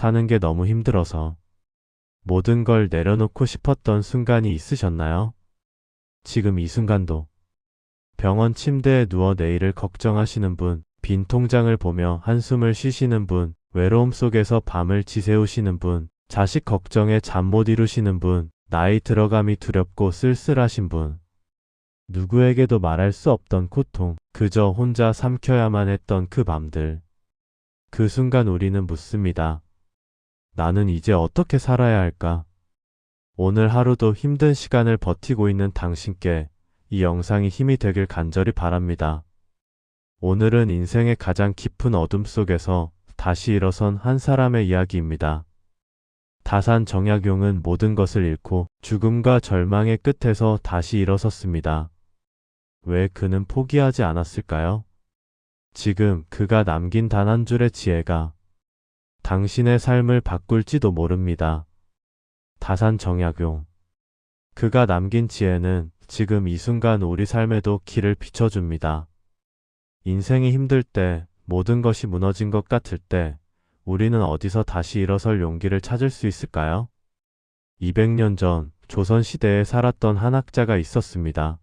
사는 게 너무 힘들어서 모든 걸 내려놓고 싶었던 순간이 있으셨나요? 지금 이 순간도 병원 침대에 누워 내일을 걱정하시는 분, 빈 통장을 보며 한숨을 쉬시는 분, 외로움 속에서 밤을 지새우시는 분, 자식 걱정에 잠 못 이루시는 분, 나이 들어감이 두렵고 쓸쓸하신 분, 누구에게도 말할 수 없던 고통, 그저 혼자 삼켜야만 했던 그 밤들. 그 순간 우리는 묻습니다. 나는 이제 어떻게 살아야 할까? 오늘 하루도 힘든 시간을 버티고 있는 당신께 이 영상이 힘이 되길 간절히 바랍니다. 오늘은 인생의 가장 깊은 어둠 속에서 다시 일어선 한 사람의 이야기입니다. 다산 정약용은 모든 것을 잃고 죽음과 절망의 끝에서 다시 일어섰습니다. 왜 그는 포기하지 않았을까요? 지금 그가 남긴 단 한 줄의 지혜가 당신의 삶을 바꿀지도 모릅니다. 다산 정약용. 그가 남긴 지혜는 지금 이 순간 우리 삶에도 길을 비춰줍니다. 인생이 힘들 때, 모든 것이 무너진 것 같을 때, 우리는 어디서 다시 일어설 용기를 찾을 수 있을까요? 200년 전 조선시대에 살았던 한 학자가 있었습니다.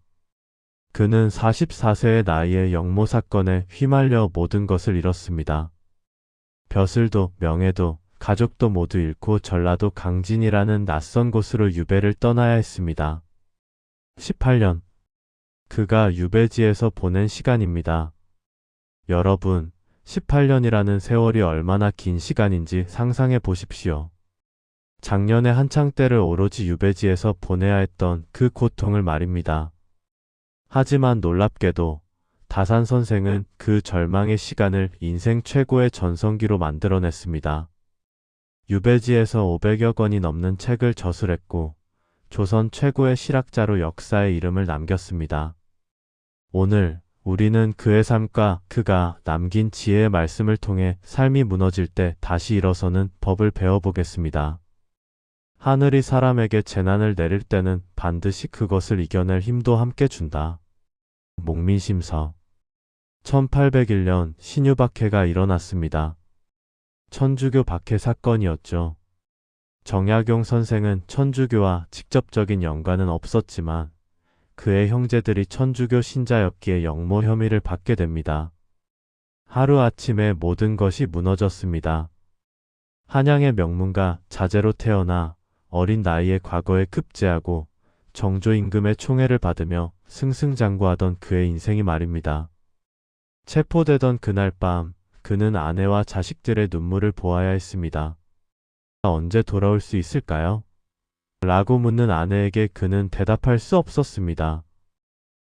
그는 44세의 나이에 영모 사건에 휘말려 모든 것을 잃었습니다. 벼슬도, 명예도, 가족도 모두 잃고 전라도 강진이라는 낯선 곳으로 유배를 떠나야 했습니다. 18년. 그가 유배지에서 보낸 시간입니다. 여러분, 18년이라는 세월이 얼마나 긴 시간인지 상상해 보십시오. 작년의 한창 때를 오로지 유배지에서 보내야 했던 그 고통을 말입니다. 하지만 놀랍게도 다산 선생은 그 절망의 시간을 인생 최고의 전성기로 만들어냈습니다. 유배지에서 500여 권이 넘는 책을 저술했고 조선 최고의 실학자로 역사에 이름을 남겼습니다. 오늘 우리는 그의 삶과 그가 남긴 지혜의 말씀을 통해 삶이 무너질 때 다시 일어서는 법을 배워보겠습니다. 하늘이 사람에게 재난을 내릴 때는 반드시 그것을 이겨낼 힘도 함께 준다. 목민심서. 1801년 신유 박해가 일어났습니다. 천주교 박해 사건이었죠. 정약용 선생은 천주교와 직접적인 연관은 없었지만 그의 형제들이 천주교 신자였기에 영모 혐의를 받게 됩니다. 하루아침에 모든 것이 무너졌습니다. 한양의 명문가 자제로 태어나 어린 나이에 과거에 급제하고 정조 임금의 총애를 받으며 승승장구하던 그의 인생이 말입니다. 체포되던 그날 밤 그는 아내와 자식들의 눈물을 보아야 했습니다. 언제 돌아올 수 있을까요? 라고 묻는 아내에게 그는 대답할 수 없었습니다.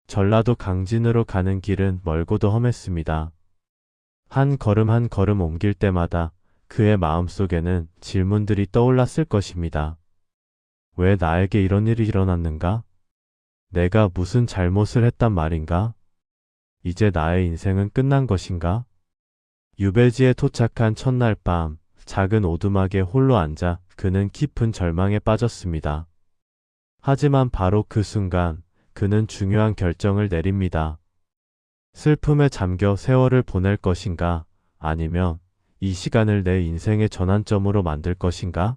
전라도 강진으로 가는 길은 멀고도 험했습니다. 한 걸음 한 걸음 옮길 때마다 그의 마음속에는 질문들이 떠올랐을 것입니다. 왜 나에게 이런 일이 일어났는가? 내가 무슨 잘못을 했단 말인가? 이제 나의 인생은 끝난 것인가? 유배지에 도착한 첫날 밤, 작은 오두막에 홀로 앉아 그는 깊은 절망에 빠졌습니다. 하지만 바로 그 순간 그는 중요한 결정을 내립니다. 슬픔에 잠겨 세월을 보낼 것인가? 아니면 이 시간을 내 인생의 전환점으로 만들 것인가?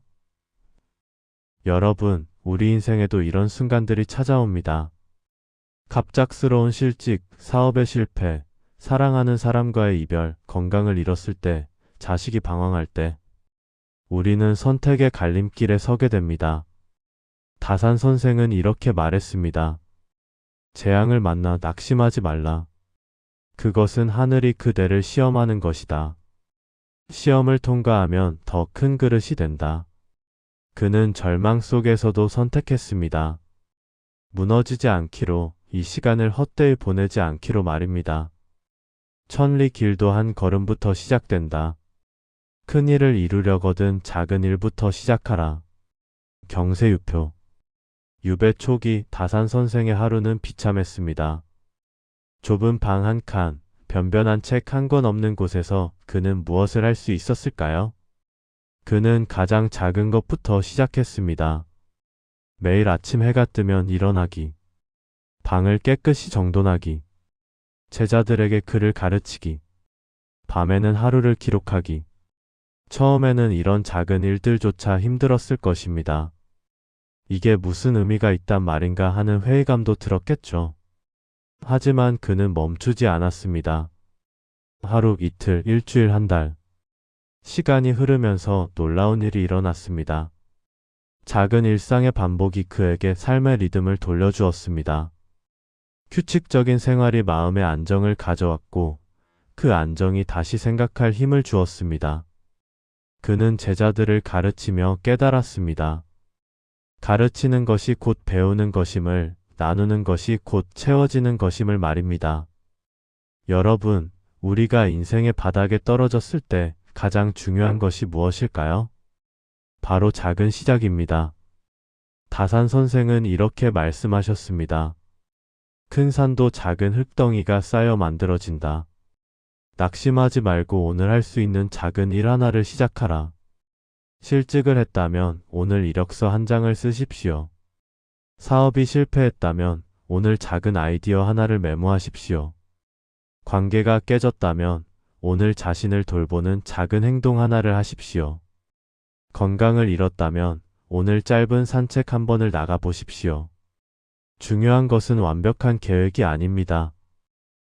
여러분, 우리 인생에도 이런 순간들이 찾아옵니다. 갑작스러운 실직, 사업의 실패, 사랑하는 사람과의 이별, 건강을 잃었을 때, 자식이 방황할 때, 우리는 선택의 갈림길에 서게 됩니다. 다산 선생은 이렇게 말했습니다. 재앙을 만나 낙심하지 말라. 그것은 하늘이 그대를 시험하는 것이다. 시험을 통과하면 더 큰 그릇이 된다. 그는 절망 속에서도 선택했습니다. 무너지지 않기로, 이 시간을 헛되이 보내지 않기로 말입니다. 천리 길도 한 걸음부터 시작된다. 큰 일을 이루려거든 작은 일부터 시작하라. 경세유표. 유배 초기 다산 선생의 하루는 비참했습니다. 좁은 방 한 칸, 변변한 책 한 권 없는 곳에서 그는 무엇을 할 수 있었을까요? 그는 가장 작은 것부터 시작했습니다. 매일 아침 해가 뜨면 일어나기. 방을 깨끗이 정돈하기. 제자들에게 글을 가르치기. 밤에는 하루를 기록하기. 처음에는 이런 작은 일들조차 힘들었을 것입니다. 이게 무슨 의미가 있단 말인가 하는 회의감도 들었겠죠. 하지만 그는 멈추지 않았습니다. 하루, 이틀, 일주일, 한 달. 시간이 흐르면서 놀라운 일이 일어났습니다. 작은 일상의 반복이 그에게 삶의 리듬을 돌려주었습니다. 규칙적인 생활이 마음의 안정을 가져왔고 그 안정이 다시 생각할 힘을 주었습니다. 그는 제자들을 가르치며 깨달았습니다. 가르치는 것이 곧 배우는 것임을, 나누는 것이 곧 채워지는 것임을 말입니다. 여러분, 우리가 인생의 바닥에 떨어졌을 때 가장 중요한 것이 무엇일까요? 바로 작은 시작입니다. 다산 선생은 이렇게 말씀하셨습니다. 큰 산도 작은 흙덩이가 쌓여 만들어진다. 낙심하지 말고 오늘 할 수 있는 작은 일 하나를 시작하라. 실직을 했다면 오늘 이력서 한 장을 쓰십시오. 사업이 실패했다면 오늘 작은 아이디어 하나를 메모하십시오. 관계가 깨졌다면 오늘 자신을 돌보는 작은 행동 하나를 하십시오. 건강을 잃었다면 오늘 짧은 산책 한 번을 나가 보십시오. 중요한 것은 완벽한 계획이 아닙니다.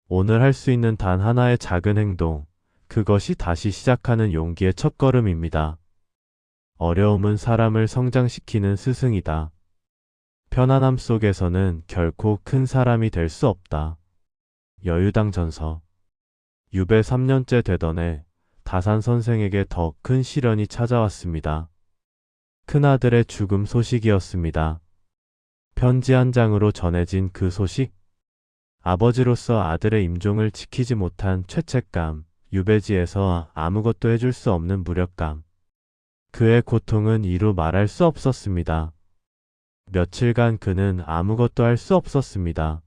오늘 할 수 있는 단 하나의 작은 행동, 그것이 다시 시작하는 용기의 첫걸음입니다. 어려움은 사람을 성장시키는 스승이다. 편안함 속에서는 결코 큰 사람이 될 수 없다. 여유당 전서. 유배 3년째 되던 해 다산 선생에게 더 큰 시련이 찾아왔습니다. 큰아들의 죽음 소식이었습니다. 편지 한 장으로 전해진 그 소식? 아버지로서 아들의 임종을 지키지 못한 죄책감, 유배지에서 아무것도 해줄 수 없는 무력감. 그의 고통은 이루 말할 수 없었습니다. 며칠간 그는 아무것도 할 수 없었습니다.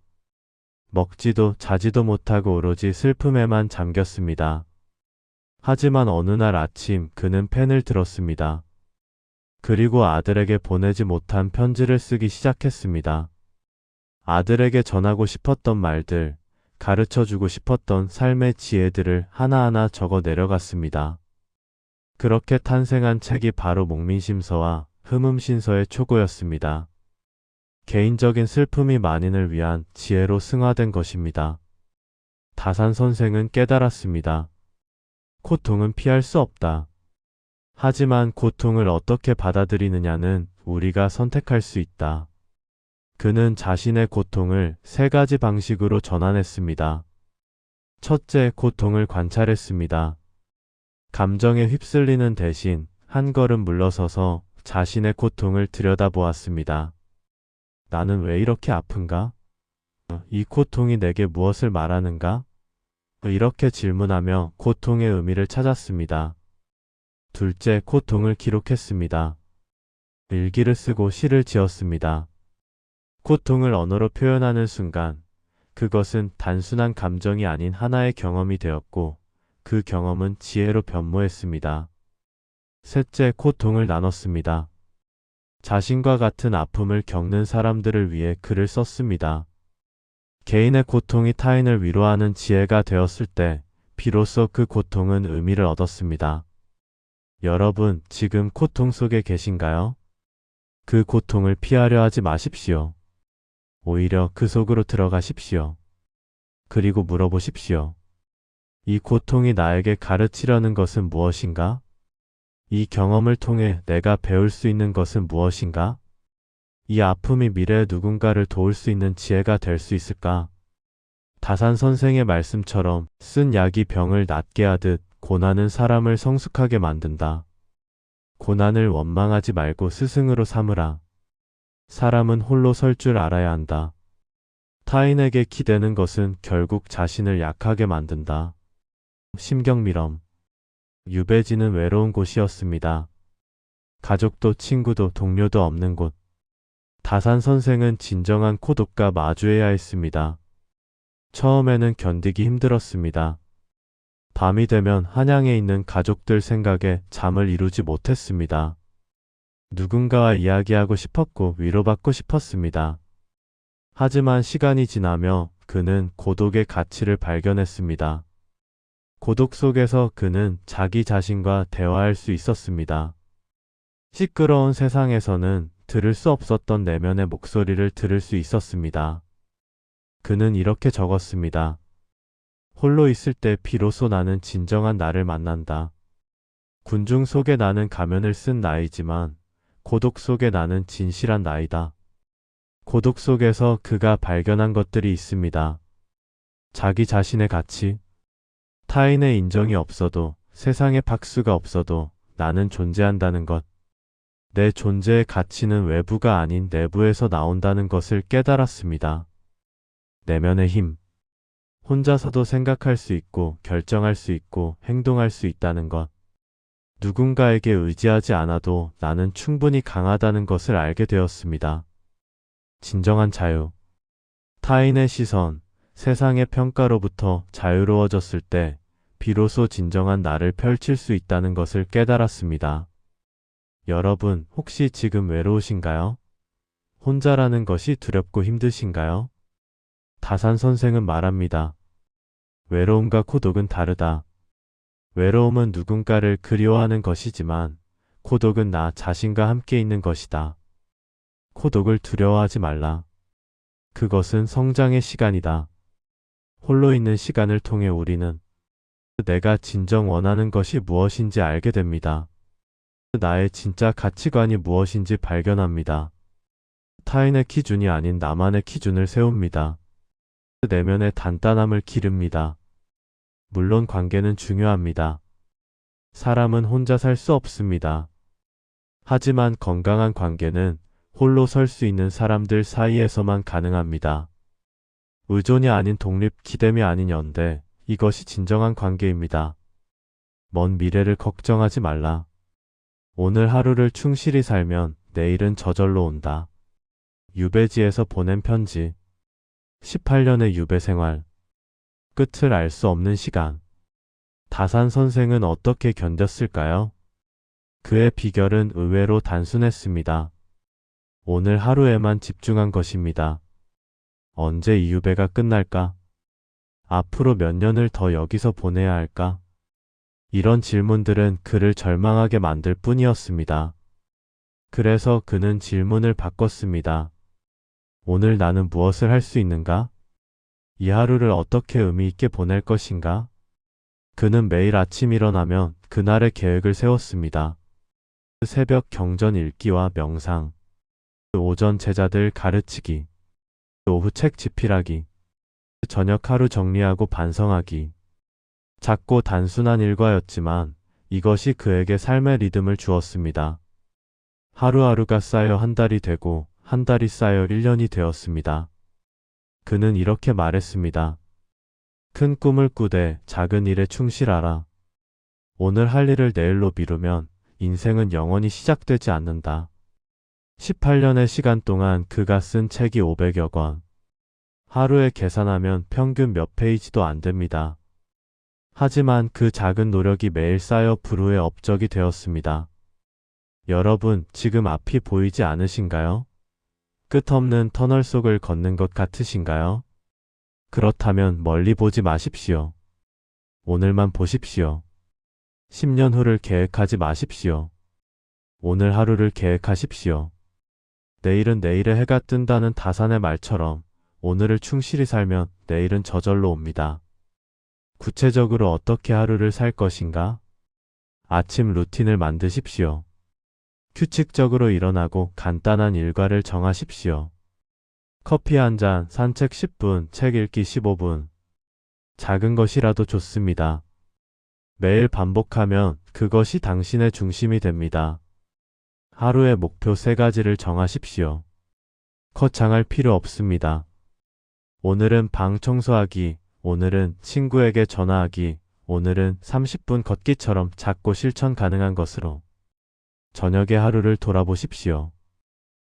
먹지도 자지도 못하고 오로지 슬픔에만 잠겼습니다. 하지만 어느 날 아침 그는 펜을 들었습니다. 그리고 아들에게 보내지 못한 편지를 쓰기 시작했습니다. 아들에게 전하고 싶었던 말들, 가르쳐주고 싶었던 삶의 지혜들을 하나하나 적어 내려갔습니다. 그렇게 탄생한 책이 바로 목민심서와 흠음신서의 초고였습니다. 개인적인 슬픔이 만인을 위한 지혜로 승화된 것입니다. 다산 선생은 깨달았습니다. 고통은 피할 수 없다. 하지만 고통을 어떻게 받아들이느냐는 우리가 선택할 수 있다. 그는 자신의 고통을 세 가지 방식으로 전환했습니다. 첫째, 고통을 관찰했습니다. 감정에 휩쓸리는 대신 한 걸음 물러서서 자신의 고통을 들여다보았습니다. 나는 왜 이렇게 아픈가? 이 고통이 내게 무엇을 말하는가? 이렇게 질문하며 고통의 의미를 찾았습니다. 둘째, 고통을 기록했습니다. 일기를 쓰고 시를 지었습니다. 고통을 언어로 표현하는 순간 그것은 단순한 감정이 아닌 하나의 경험이 되었고 그 경험은 지혜로 변모했습니다. 셋째, 고통을 나눴습니다. 자신과 같은 아픔을 겪는 사람들을 위해 글을 썼습니다. 개인의 고통이 타인을 위로하는 지혜가 되었을 때 비로소 그 고통은 의미를 얻었습니다. 여러분, 지금 고통 속에 계신가요? 그 고통을 피하려 하지 마십시오. 오히려 그 속으로 들어가십시오. 그리고 물어보십시오. 이 고통이 나에게 가르치려는 것은 무엇인가? 이 경험을 통해 내가 배울 수 있는 것은 무엇인가? 이 아픔이 미래의 누군가를 도울 수 있는 지혜가 될 수 있을까? 다산 선생의 말씀처럼 쓴 약이 병을 낫게 하듯 고난은 사람을 성숙하게 만든다. 고난을 원망하지 말고 스승으로 삼으라. 사람은 홀로 설 줄 알아야 한다. 타인에게 기대는 것은 결국 자신을 약하게 만든다. 심경미럼. 유배지는 외로운 곳이었습니다. 가족도 친구도 동료도 없는 곳. 다산 선생은 진정한 고독과 마주해야 했습니다. 처음에는 견디기 힘들었습니다. 밤이 되면 한양에 있는 가족들 생각에 잠을 이루지 못했습니다. 누군가와 이야기하고 싶었고 위로받고 싶었습니다. 하지만 시간이 지나며 그는 고독의 가치를 발견했습니다. 고독 속에서 그는 자기 자신과 대화할 수 있었습니다. 시끄러운 세상에서는 들을 수 없었던 내면의 목소리를 들을 수 있었습니다. 그는 이렇게 적었습니다. 홀로 있을 때 비로소 나는 진정한 나를 만난다. 군중 속에 나는 가면을 쓴 나이지만 고독 속에 나는 진실한 나이다. 고독 속에서 그가 발견한 것들이 있습니다. 자기 자신의 가치, 타인의 인정이 없어도, 세상의 박수가 없어도 나는 존재한다는 것. 내 존재의 가치는 외부가 아닌 내부에서 나온다는 것을 깨달았습니다. 내면의 힘. 혼자서도 생각할 수 있고, 결정할 수 있고, 행동할 수 있다는 것. 누군가에게 의지하지 않아도 나는 충분히 강하다는 것을 알게 되었습니다. 진정한 자유. 타인의 시선, 세상의 평가로부터 자유로워졌을 때 비로소 진정한 나를 펼칠 수 있다는 것을 깨달았습니다. 여러분, 혹시 지금 외로우신가요? 혼자라는 것이 두렵고 힘드신가요? 다산 선생은 말합니다. 외로움과 고독은 다르다. 외로움은 누군가를 그리워하는 것이지만 고독은 나 자신과 함께 있는 것이다. 고독을 두려워하지 말라. 그것은 성장의 시간이다. 홀로 있는 시간을 통해 우리는 내가 진정 원하는 것이 무엇인지 알게 됩니다. 나의 진짜 가치관이 무엇인지 발견합니다. 타인의 기준이 아닌 나만의 기준을 세웁니다. 내면의 단단함을 기릅니다. 물론 관계는 중요합니다. 사람은 혼자 살 수 없습니다. 하지만 건강한 관계는 홀로 설 수 있는 사람들 사이에서만 가능합니다. 의존이 아닌 독립, 기댐이 아닌 연대, 이것이 진정한 관계입니다. 먼 미래를 걱정하지 말라. 오늘 하루를 충실히 살면 내일은 저절로 온다. 유배지에서 보낸 편지. 18년의 유배 생활. 끝을 알 수 없는 시간. 다산 선생은 어떻게 견뎠을까요? 그의 비결은 의외로 단순했습니다. 오늘 하루에만 집중한 것입니다. 언제 이 유배가 끝날까? 앞으로 몇 년을 더 여기서 보내야 할까? 이런 질문들은 그를 절망하게 만들 뿐이었습니다. 그래서 그는 질문을 바꿨습니다. 오늘 나는 무엇을 할 수 있는가? 이 하루를 어떻게 의미 있게 보낼 것인가? 그는 매일 아침 일어나면 그날의 계획을 세웠습니다. 새벽 경전 읽기와 명상, 오전 제자들 가르치기, 오후 책 집필하기, 저녁 하루 정리하고 반성하기. 작고 단순한 일과였지만 이것이 그에게 삶의 리듬을 주었습니다. 하루하루가 쌓여 한 달이 되고 한 달이 쌓여 1년이 되었습니다. 그는 이렇게 말했습니다. 큰 꿈을 꾸되 작은 일에 충실하라. 오늘 할 일을 내일로 미루면 인생은 영원히 시작되지 않는다. 18년의 시간 동안 그가 쓴 책이 500여 권. 하루에 계산하면 평균 몇 페이지도 안 됩니다. 하지만 그 작은 노력이 매일 쌓여 불후의 업적이 되었습니다. 여러분, 지금 앞이 보이지 않으신가요? 끝없는 터널 속을 걷는 것 같으신가요? 그렇다면 멀리 보지 마십시오. 오늘만 보십시오. 10년 후를 계획하지 마십시오. 오늘 하루를 계획하십시오. 내일은 내일의 해가 뜬다는 다산의 말처럼 오늘을 충실히 살면 내일은 저절로 옵니다. 구체적으로 어떻게 하루를 살 것인가? 아침 루틴을 만드십시오. 규칙적으로 일어나고 간단한 일과를 정하십시오. 커피 한 잔, 산책 10분, 책 읽기 15분. 작은 것이라도 좋습니다. 매일 반복하면 그것이 당신의 중심이 됩니다. 하루의 목표 3가지를 정하십시오. 거창할 필요 없습니다. 오늘은 방 청소하기, 오늘은 친구에게 전화하기, 오늘은 30분 걷기처럼 작고 실천 가능한 것으로. 저녁에 하루를 돌아보십시오.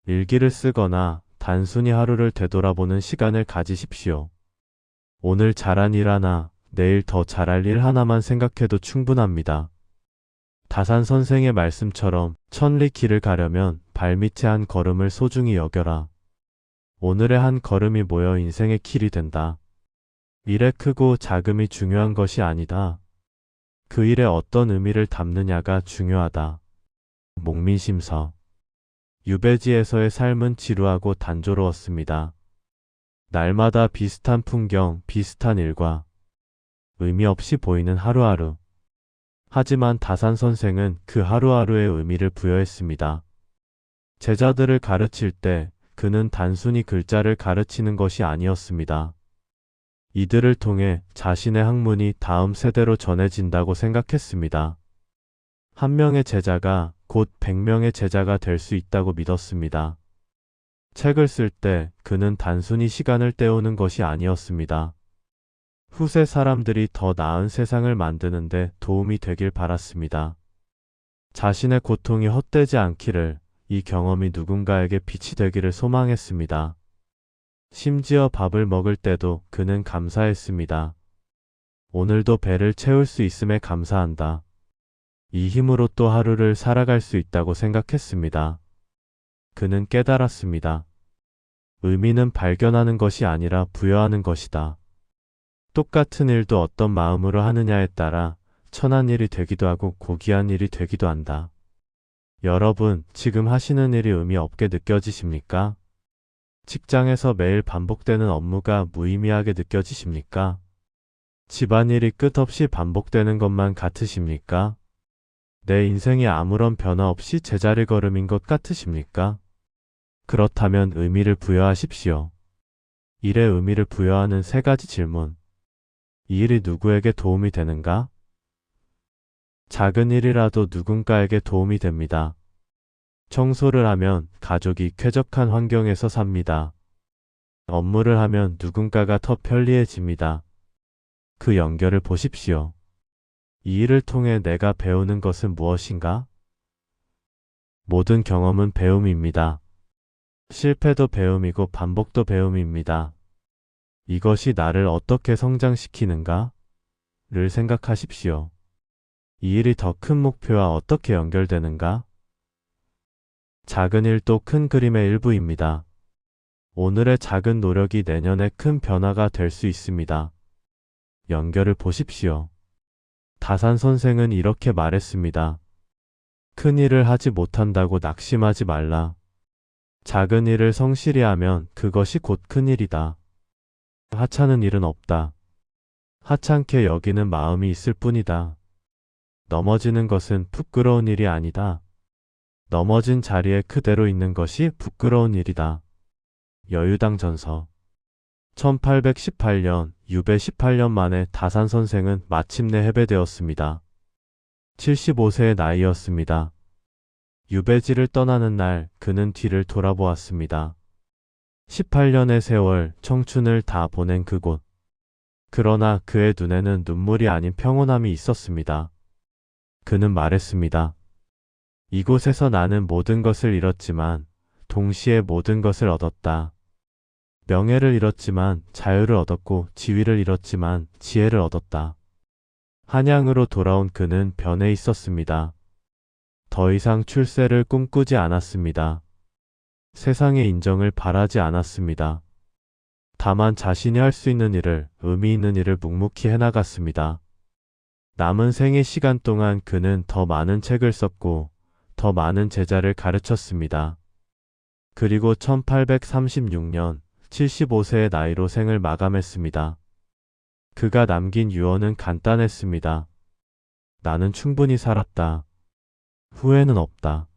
일기를 쓰거나 단순히 하루를 되돌아보는 시간을 가지십시오. 오늘 잘한 일 하나, 내일 더 잘할 일 하나만 생각해도 충분합니다. 다산 선생의 말씀처럼 천리 길을 가려면 발밑의 한 걸음을 소중히 여겨라. 오늘의 한 걸음이 모여 인생의 길이 된다. 일의 크고 작음이 중요한 것이 아니다. 그 일에 어떤 의미를 담느냐가 중요하다. 목민심서. 유배지에서의 삶은 지루하고 단조로웠습니다. 날마다 비슷한 풍경, 비슷한 일과 의미 없이 보이는 하루하루. 하지만 다산 선생은 그 하루하루의 의미를 부여했습니다. 제자들을 가르칠 때 그는 단순히 글자를 가르치는 것이 아니었습니다. 이들을 통해 자신의 학문이 다음 세대로 전해진다고 생각했습니다. 한 명의 제자가 곧 100명의 제자가 될 수 있다고 믿었습니다. 책을 쓸 때 그는 단순히 시간을 때우는 것이 아니었습니다. 후세 사람들이 더 나은 세상을 만드는데 도움이 되길 바랐습니다. 자신의 고통이 헛되지 않기를, 이 경험이 누군가에게 빛이 되기를 소망했습니다. 심지어 밥을 먹을 때도 그는 감사했습니다. 오늘도 배를 채울 수 있음에 감사한다. 이 힘으로 또 하루를 살아갈 수 있다고 생각했습니다. 그는 깨달았습니다. 의미는 발견하는 것이 아니라 부여하는 것이다. 똑같은 일도 어떤 마음으로 하느냐에 따라 천한 일이 되기도 하고 고귀한 일이 되기도 한다. 여러분, 지금 하시는 일이 의미 없게 느껴지십니까? 직장에서 매일 반복되는 업무가 무의미하게 느껴지십니까? 집안일이 끝없이 반복되는 것만 같으십니까? 내 인생이 아무런 변화 없이 제자리 걸음인 것 같으십니까? 그렇다면 의미를 부여하십시오. 일에 의미를 부여하는 3가지 질문. 이 일이 누구에게 도움이 되는가? 작은 일이라도 누군가에게 도움이 됩니다. 청소를 하면 가족이 쾌적한 환경에서 삽니다. 업무를 하면 누군가가 더 편리해집니다. 그 연결을 보십시오. 이 일을 통해 내가 배우는 것은 무엇인가? 모든 경험은 배움입니다. 실패도 배움이고 반복도 배움입니다. 이것이 나를 어떻게 성장시키는가? 를 생각하십시오. 이 일이 더 큰 목표와 어떻게 연결되는가? 작은 일도 큰 그림의 일부입니다. 오늘의 작은 노력이 내년에 큰 변화가 될 수 있습니다. 연결을 보십시오. 다산 선생은 이렇게 말했습니다. 큰 일을 하지 못한다고 낙심하지 말라. 작은 일을 성실히 하면 그것이 곧 큰 일이다. 하찮은 일은 없다. 하찮게 여기는 마음이 있을 뿐이다. 넘어지는 것은 부끄러운 일이 아니다. 넘어진 자리에 그대로 있는 것이 부끄러운 일이다. 여유당전서. 1818년, 유배 18년 만에 다산 선생은 마침내 해배되었습니다. 75세의 나이였습니다. 유배지를 떠나는 날 그는 뒤를 돌아보았습니다. 18년의 세월, 청춘을 다 보낸 그곳. 그러나 그의 눈에는 눈물이 아닌 평온함이 있었습니다. 그는 말했습니다. 이곳에서 나는 모든 것을 잃었지만 동시에 모든 것을 얻었다. 명예를 잃었지만 자유를 얻었고 지위를 잃었지만 지혜를 얻었다. 한양으로 돌아온 그는 변해 있었습니다. 더 이상 출세를 꿈꾸지 않았습니다. 세상의 인정을 바라지 않았습니다. 다만 자신이 할 수 있는 일을, 의미 있는 일을 묵묵히 해나갔습니다. 남은 생의 시간 동안 그는 더 많은 책을 썼고 더 많은 제자를 가르쳤습니다. 그리고 1836년 75세의 나이로 생을 마감했습니다. 그가 남긴 유언은 간단했습니다. 나는 충분히 살았다. 후회는 없다.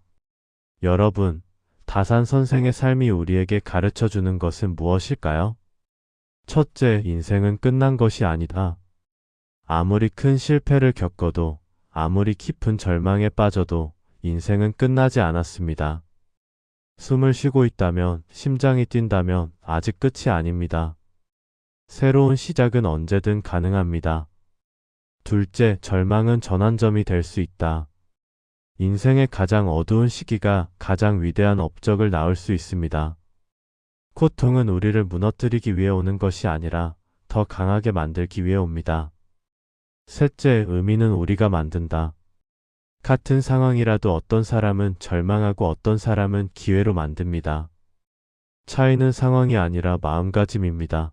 여러분, 다산 선생의 삶이 우리에게 가르쳐주는 것은 무엇일까요? 첫째, 인생은 끝난 것이 아니다. 아무리 큰 실패를 겪어도, 아무리 깊은 절망에 빠져도 인생은 끝나지 않았습니다. 숨을 쉬고 있다면, 심장이 뛴다면 아직 끝이 아닙니다. 새로운 시작은 언제든 가능합니다. 둘째, 절망은 전환점이 될 수 있다. 인생의 가장 어두운 시기가 가장 위대한 업적을 낳을 수 있습니다. 고통은 우리를 무너뜨리기 위해 오는 것이 아니라 더 강하게 만들기 위해 옵니다. 셋째, 의미는 우리가 만든다. 같은 상황이라도 어떤 사람은 절망하고 어떤 사람은 기회로 만듭니다. 차이는 상황이 아니라 마음가짐입니다.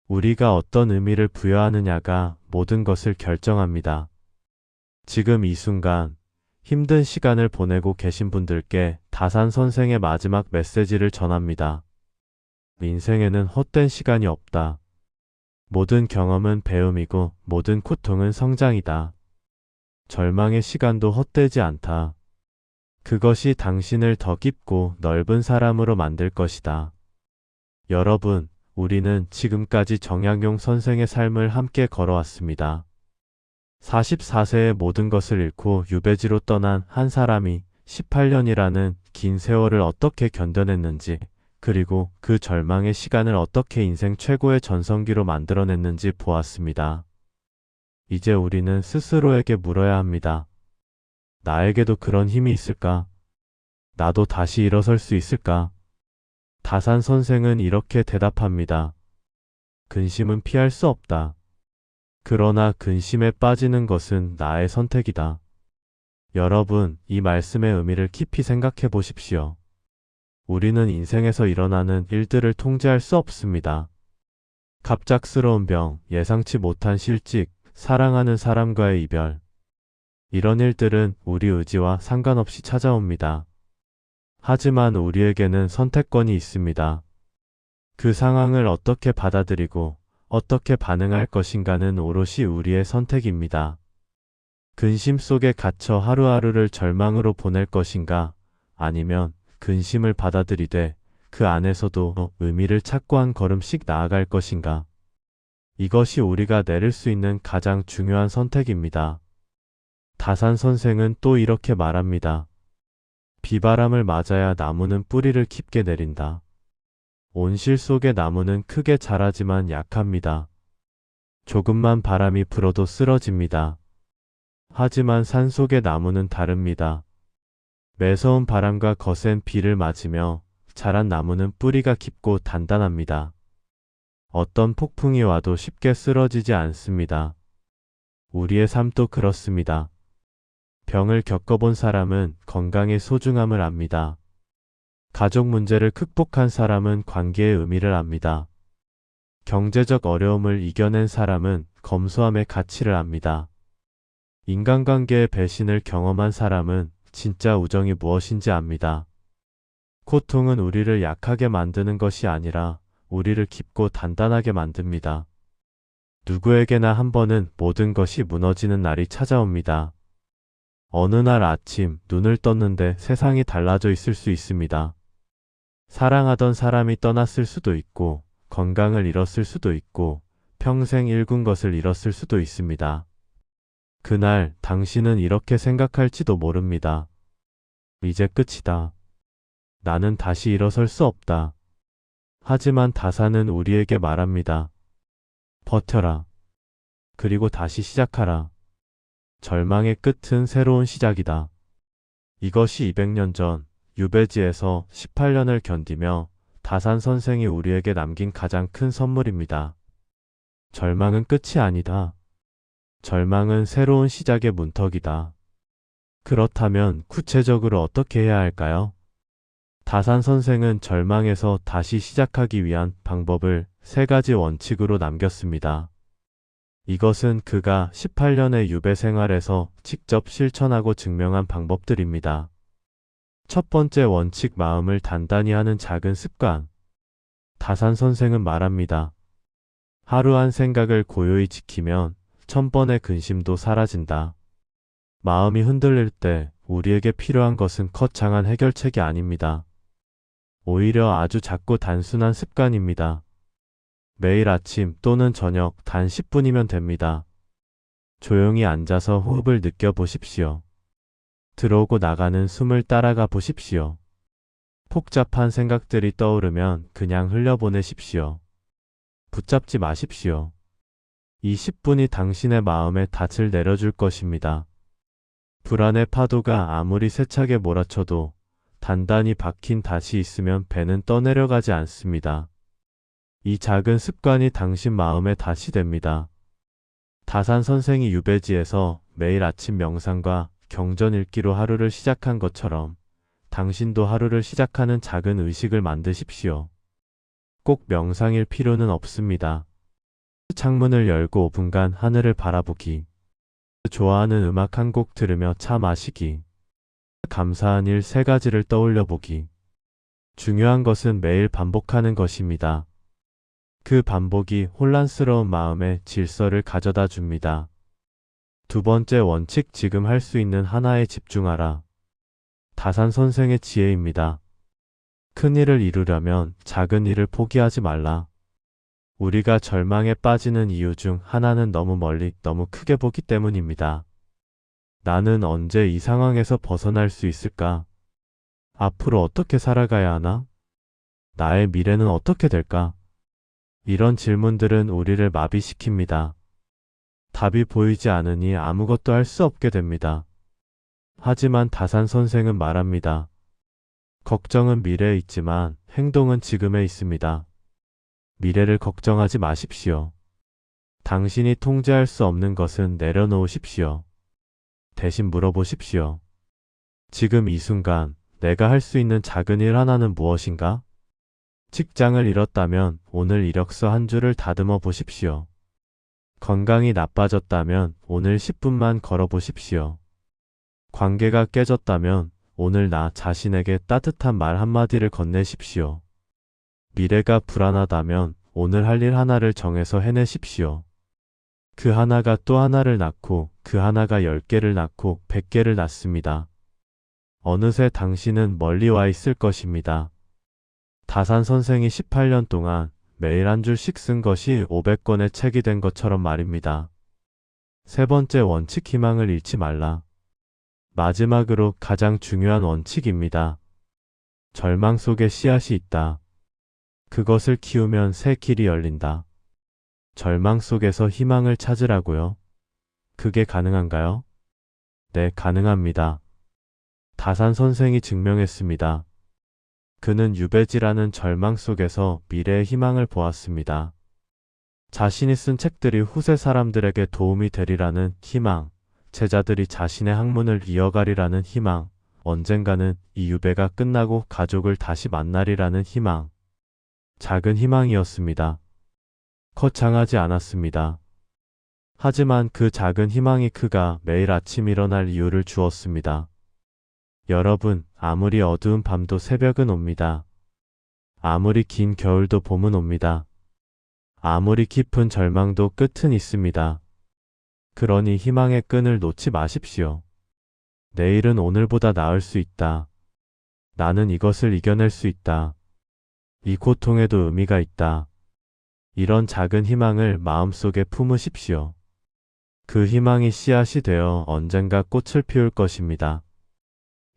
우리가 어떤 의미를 부여하느냐가 모든 것을 결정합니다. 지금 이 순간 힘든 시간을 보내고 계신 분들께 다산 선생의 마지막 메시지를 전합니다. 인생에는 헛된 시간이 없다. 모든 경험은 배움이고 모든 고통은 성장이다. 절망의 시간도 헛되지 않다. 그것이 당신을 더 깊고 넓은 사람으로 만들 것이다. 여러분, 우리는 지금까지 정약용 선생의 삶을 함께 걸어왔습니다. 44세의 모든 것을 잃고 유배지로 떠난 한 사람이 18년이라는 긴 세월을 어떻게 견뎌냈는지, 그리고 그 절망의 시간을 어떻게 인생 최고의 전성기로 만들어냈는지 보았습니다. 이제 우리는 스스로에게 물어야 합니다. 나에게도 그런 힘이 있을까? 나도 다시 일어설 수 있을까? 다산 선생은 이렇게 대답합니다. 근심은 피할 수 없다. 그러나 근심에 빠지는 것은 나의 선택이다. 여러분, 이 말씀의 의미를 깊이 생각해 보십시오. 우리는 인생에서 일어나는 일들을 통제할 수 없습니다. 갑작스러운 병, 예상치 못한 실직, 사랑하는 사람과의 이별. 이런 일들은 우리 의지와 상관없이 찾아옵니다. 하지만 우리에게는 선택권이 있습니다. 그 상황을 어떻게 받아들이고 어떻게 반응할 것인가는 오롯이 우리의 선택입니다. 근심 속에 갇혀 하루하루를 절망으로 보낼 것인가, 아니면 근심을 받아들이되 그 안에서도 의미를 찾고 한 걸음씩 나아갈 것인가. 이것이 우리가 내릴 수 있는 가장 중요한 선택입니다. 다산 선생은 또 이렇게 말합니다. 비바람을 맞아야 나무는 뿌리를 깊게 내린다. 온실 속의 나무는 크게 자라지만 약합니다. 조금만 바람이 불어도 쓰러집니다. 하지만 산 속의 나무는 다릅니다. 매서운 바람과 거센 비를 맞으며 자란 나무는 뿌리가 깊고 단단합니다. 어떤 폭풍이 와도 쉽게 쓰러지지 않습니다. 우리의 삶도 그렇습니다. 병을 겪어본 사람은 건강의 소중함을 압니다. 가족 문제를 극복한 사람은 관계의 의미를 압니다. 경제적 어려움을 이겨낸 사람은 검소함의 가치를 압니다. 인간관계의 배신을 경험한 사람은 진짜 우정이 무엇인지 압니다. 고통은 우리를 약하게 만드는 것이 아니라 우리를 깊고 단단하게 만듭니다. 누구에게나 한 번은 모든 것이 무너지는 날이 찾아옵니다. 어느 날 아침 눈을 떴는데 세상이 달라져 있을 수 있습니다. 사랑하던 사람이 떠났을 수도 있고, 건강을 잃었을 수도 있고, 평생 일군 것을 잃었을 수도 있습니다. 그날 당신은 이렇게 생각할지도 모릅니다. 이제 끝이다. 나는 다시 일어설 수 없다. 하지만 다산은 우리에게 말합니다. 버텨라. 그리고 다시 시작하라. 절망의 끝은 새로운 시작이다. 이것이 200년 전 유배지에서 18년을 견디며 다산 선생이 우리에게 남긴 가장 큰 선물입니다. 절망은 끝이 아니다. 절망은 새로운 시작의 문턱이다. 그렇다면 구체적으로 어떻게 해야 할까요? 다산 선생은 절망에서 다시 시작하기 위한 방법을 3가지 원칙으로 남겼습니다. 이것은 그가 18년의 유배 생활에서 직접 실천하고 증명한 방법들입니다. 첫 번째 원칙, 마음을 단단히 하는 작은 습관. 다산 선생은 말합니다. 하루 한 생각을 고요히 지키면 1000번의 근심도 사라진다. 마음이 흔들릴 때 우리에게 필요한 것은 거창한 해결책이 아닙니다. 오히려 아주 작고 단순한 습관입니다. 매일 아침 또는 저녁 단 10분이면 됩니다. 조용히 앉아서 호흡을 느껴보십시오. 들어오고 나가는 숨을 따라가 보십시오. 복잡한 생각들이 떠오르면 그냥 흘려보내십시오. 붙잡지 마십시오. 이 10분이 당신의 마음의 닻을 내려줄 것입니다. 불안의 파도가 아무리 세차게 몰아쳐도 단단히 박힌 닻이 있으면 배는 떠내려가지 않습니다. 이 작은 습관이 당신 마음의 닻이 됩니다. 다산 선생이 유배지에서 매일 아침 명상과 경전 읽기로 하루를 시작한 것처럼 당신도 하루를 시작하는 작은 의식을 만드십시오. 꼭 명상일 필요는 없습니다. 창문을 열고 5분간 하늘을 바라보기. 좋아하는 음악 한 곡 들으며 차 마시기. 감사한 일 세 가지를 떠올려 보기. 중요한 것은 매일 반복하는 것입니다. 그 반복이 혼란스러운 마음에 질서를 가져다 줍니다. 두 번째 원칙, 지금 할 수 있는 하나에 집중하라. 다산 선생의 지혜입니다. 큰 일을 이루려면 작은 일을 포기하지 말라. 우리가 절망에 빠지는 이유 중 하나는 너무 멀리, 너무 크게 보기 때문입니다. 나는 언제 이 상황에서 벗어날 수 있을까? 앞으로 어떻게 살아가야 하나? 나의 미래는 어떻게 될까? 이런 질문들은 우리를 마비시킵니다. 답이 보이지 않으니 아무것도 할 수 없게 됩니다. 하지만 다산 선생은 말합니다. 걱정은 미래에 있지만 행동은 지금에 있습니다. 미래를 걱정하지 마십시오. 당신이 통제할 수 없는 것은 내려놓으십시오. 대신 물어보십시오. 지금 이 순간 내가 할 수 있는 작은 일 하나는 무엇인가? 직장을 잃었다면 오늘 이력서 한 줄을 다듬어 보십시오. 건강이 나빠졌다면 오늘 10분만 걸어 보십시오. 관계가 깨졌다면 오늘 나 자신에게 따뜻한 말 한마디를 건네십시오. 미래가 불안하다면 오늘 할 일 하나를 정해서 해내십시오. 그 하나가 또 하나를 낳고 그 하나가 10개를 낳고 100개를 낳습니다. 어느새 당신은 멀리 와 있을 것입니다. 다산 선생이 18년 동안 매일 한 줄씩 쓴 것이 500권의 책이 된 것처럼 말입니다. 세 번째 원칙, 희망을 잃지 말라. 마지막으로 가장 중요한 원칙입니다. 절망 속에 씨앗이 있다. 그것을 키우면 새 길이 열린다. 절망 속에서 희망을 찾으라고요. 그게 가능한가요? 네, 가능합니다. 다산 선생이 증명했습니다. 그는 유배지라는 절망 속에서 미래의 희망을 보았습니다. 자신이 쓴 책들이 후세 사람들에게 도움이 되리라는 희망, 제자들이 자신의 학문을 이어가리라는 희망, 언젠가는 이 유배가 끝나고 가족을 다시 만나리라는 희망. 작은 희망이었습니다. 거창하지 않았습니다. 하지만 그 작은 희망이 그가 매일 아침 일어날 이유를 주었습니다. 여러분, 아무리 어두운 밤도 새벽은 옵니다. 아무리 긴 겨울도 봄은 옵니다. 아무리 깊은 절망도 끝은 있습니다. 그러니 희망의 끈을 놓지 마십시오. 내일은 오늘보다 나을 수 있다. 나는 이것을 이겨낼 수 있다. 이 고통에도 의미가 있다. 이런 작은 희망을 마음속에 품으십시오. 그 희망이 씨앗이 되어 언젠가 꽃을 피울 것입니다.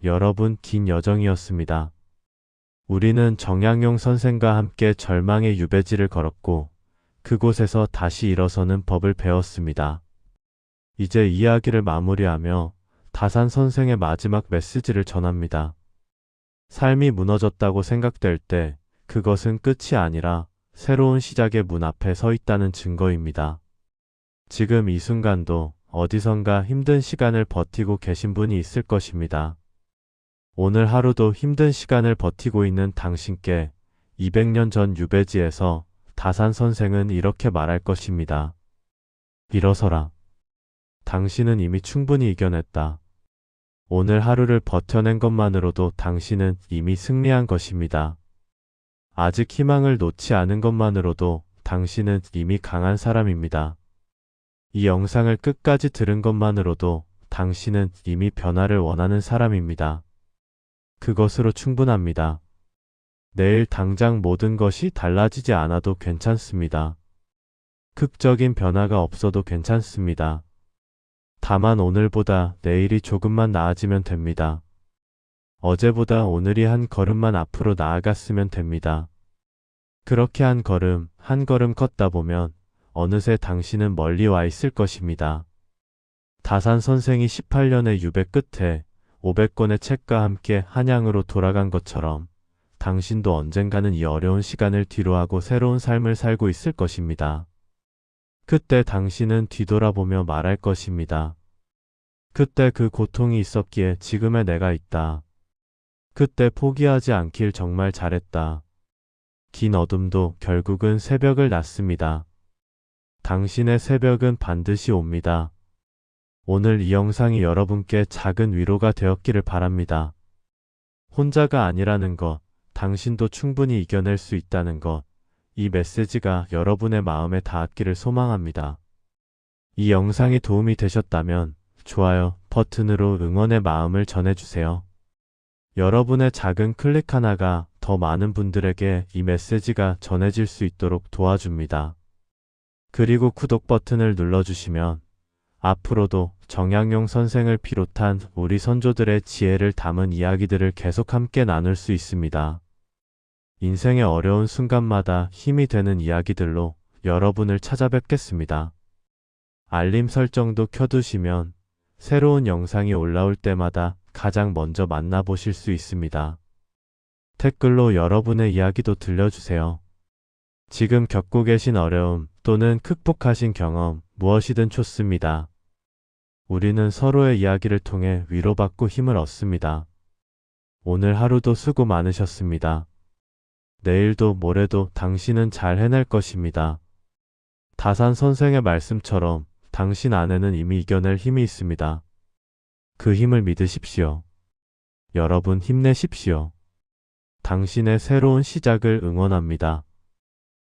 여러분, 긴 여정이었습니다. 우리는 정약용 선생과 함께 절망의 유배지를 걸었고 그곳에서 다시 일어서는 법을 배웠습니다. 이제 이야기를 마무리하며 다산 선생의 마지막 메시지를 전합니다. 삶이 무너졌다고 생각될 때 그것은 끝이 아니라 새로운 시작의 문 앞에 서 있다는 증거입니다. 지금 이 순간도 어디선가 힘든 시간을 버티고 계신 분이 있을 것입니다. 오늘 하루도 힘든 시간을 버티고 있는 당신께 200년 전 유배지에서 다산 선생은 이렇게 말할 것입니다. 일어서라. 당신은 이미 충분히 이겨냈다. 오늘 하루를 버텨낸 것만으로도 당신은 이미 승리한 것입니다. 아직 희망을 놓지 않은 것만으로도 당신은 이미 강한 사람입니다. 이 영상을 끝까지 들은 것만으로도 당신은 이미 변화를 원하는 사람입니다. 그것으로 충분합니다. 내일 당장 모든 것이 달라지지 않아도 괜찮습니다. 극적인 변화가 없어도 괜찮습니다. 다만 오늘보다 내일이 조금만 나아지면 됩니다. 어제보다 오늘이 한 걸음만 앞으로 나아갔으면 됩니다. 그렇게 한 걸음 걷다 보면 어느새 당신은 멀리 와 있을 것입니다. 다산 선생이 18년의 유배 끝에 500권의 책과 함께 한양으로 돌아간 것처럼 당신도 언젠가는 이 어려운 시간을 뒤로하고 새로운 삶을 살고 있을 것입니다. 그때 당신은 뒤돌아보며 말할 것입니다. 그때 그 고통이 있었기에 지금의 내가 있다. 그때 포기하지 않길 정말 잘했다. 긴 어둠도 결국은 새벽을 낳습니다. 당신의 새벽은 반드시 옵니다. 오늘 이 영상이 여러분께 작은 위로가 되었기를 바랍니다. 혼자가 아니라는 것, 당신도 충분히 이겨낼 수 있다는 것, 이 메시지가 여러분의 마음에 닿았기를 소망합니다. 이 영상이 도움이 되셨다면 좋아요 버튼으로 응원의 마음을 전해주세요. 여러분의 작은 클릭 하나가 더 많은 분들에게 이 메시지가 전해질 수 있도록 도와줍니다. 그리고 구독 버튼을 눌러주시면 앞으로도 정약용 선생을 비롯한 우리 선조들의 지혜를 담은 이야기들을 계속 함께 나눌 수 있습니다. 인생의 어려운 순간마다 힘이 되는 이야기들로 여러분을 찾아뵙겠습니다. 알림 설정도 켜두시면 새로운 영상이 올라올 때마다 가장 먼저 만나보실 수 있습니다. 댓글로 여러분의 이야기도 들려주세요. 지금 겪고 계신 어려움 또는 극복하신 경험 무엇이든 좋습니다. 우리는 서로의 이야기를 통해 위로받고 힘을 얻습니다. 오늘 하루도 수고 많으셨습니다. 내일도 모레도 당신은 잘 해낼 것입니다. 다산 선생의 말씀처럼 당신 안에는 이미 이겨낼 힘이 있습니다. 그 힘을 믿으십시오. 여러분 힘내십시오. 당신의 새로운 시작을 응원합니다.